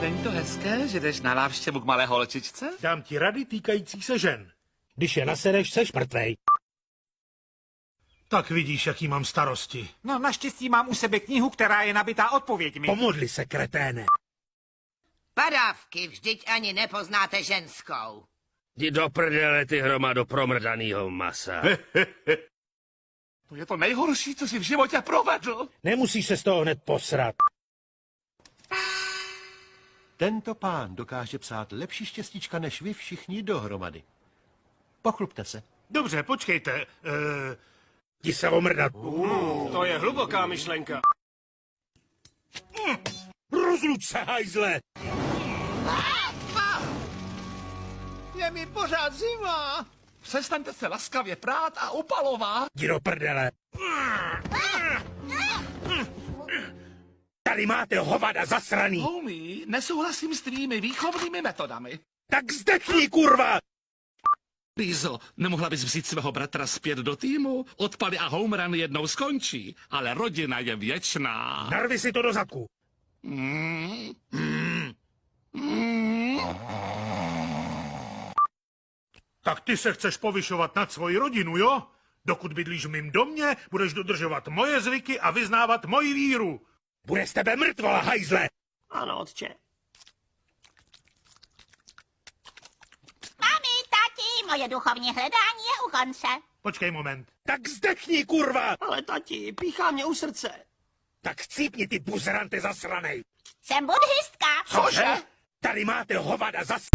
Není to hezké, že jdeš na návštěvu k malé holčičce? Dám ti rady týkající se žen. Když je nasereš, seš mrtvej. Tak vidíš, jaký mám starosti. No naštěstí mám u sebe knihu, která je nabitá odpověďmi. Pomodli se, kreténe. Padávky, vždyť ani nepoznáte ženskou. Jdi do prdele, ty hromado promrdanýho masa. To je to nejhorší, co jsi v životě provedl. Nemusíš se z toho hned posrat. Tento pán dokáže psát lepší štěstíčka než vy všichni dohromady. Pochlupte se. Dobře, počkejte. Jdi se omrdat. To je hluboká myšlenka. Rozluč se, hajzle! Je mi pořád zima. Přestaňte se laskavě prát a upalovat. Jdi do prdele. Tady máte hovada zasraný. Homie, nesouhlasím s tvými výchovnými metodami. Tak zdechni, kurva! Pízo, nemohla bys vzít svého bratra zpět do týmu? Odpady a home run jednou skončí, ale rodina je věčná. Narvi si to do zadku. Tak ty se chceš povyšovat nad svoji rodinu, jo? Dokud bydlíš v mým domě, budeš dodržovat moje zvyky a vyznávat moji víru. Bude z tebe mrtvola, hajzle! Ano, otče. Mami, tati, moje duchovní hledání je u konce. Počkej moment. Tak zdechni, kurva! Ale tati, píchá mě u srdce. Tak chcípni, ty buzerante zasranej. Jsem buddhistka. Cože? Tady máte hovada zas...